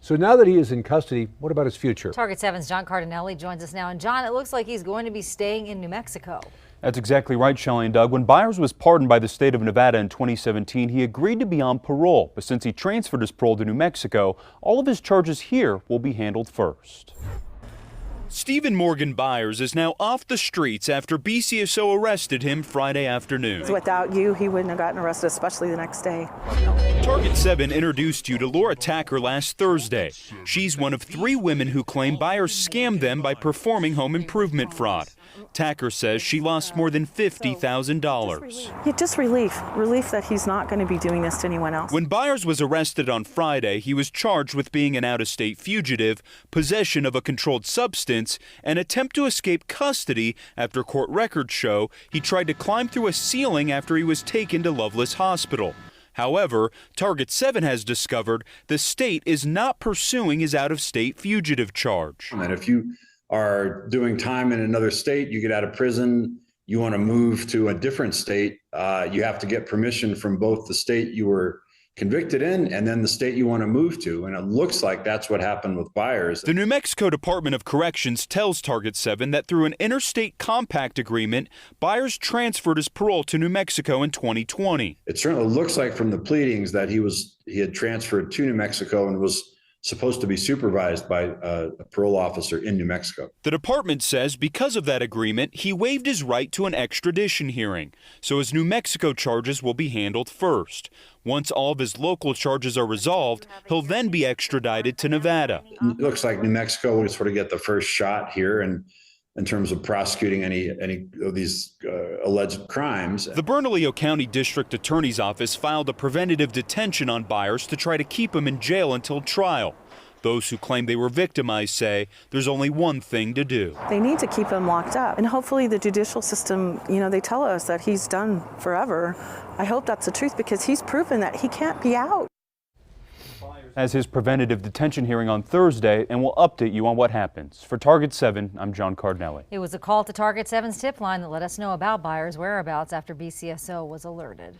So now that he is in custody, what about his future? Target 7's John Cardinelli joins us now. And John, it looks like he's going to be staying in New Mexico. That's exactly right, Shelley and Doug. When Byers was pardoned by the state of Nevada in 2017, he agreed to be on parole. But since he transferred his parole to New Mexico, all of his charges here will be handled first. Stephen Morgan Byers is now off the streets after BCSO arrested him Friday afternoon. Without you, he wouldn't have gotten arrested, especially the next day. Target 7 introduced you to Laura Tacker last Thursday. She's one of 3 women who claim Byers scammed them by performing home improvement fraud. Tacker says she lost more than $50,000. Yeah, just relief that he's not going to be doing this to anyone else. When Byers was arrested on Friday, he was charged with being an out-of-state fugitive, possession of a controlled substance, and attempt to escape custody after court records show he tried to climb through a ceiling after he was taken to Loveless Hospital. However, Target 7 has discovered the state is not pursuing his out-of-state fugitive charge. And if you are doing time in another state, you get out of prison, you want to move to a different state, you have to get permission from both the state you were convicted in and then the state you want to move to. And it looks like that's what happened with Byers. The New Mexico Department of Corrections tells Target 7 that through an interstate compact agreement, Byers transferred his parole to New Mexico in 2020. It certainly looks like from the pleadings that he had transferred to New Mexico and was supposed to be supervised by a parole officer in New Mexico. The department says because of that agreement, he waived his right to an extradition hearing, so his New Mexico charges will be handled first. Once all of his local charges are resolved, he'll then be extradited to Nevada. It looks like New Mexico will sort of get the first shot here and in terms of prosecuting any of these alleged crimes. The Bernalillo County District Attorney's Office filed a preventative detention on Byers to try to keep him in jail until trial. Those who claim they were victimized say there's only one thing to do. They need to keep him locked up. And hopefully the judicial system, they tell us that he's done forever. I hope that's the truth because he's proven that he can't be out. Has his preventative detention hearing on Thursday, and we'll update you on what happens. For Target 7, I'm John Cardinelli. It was a call to Target 7's tip line that let us know about Byers' whereabouts after BCSO was alerted.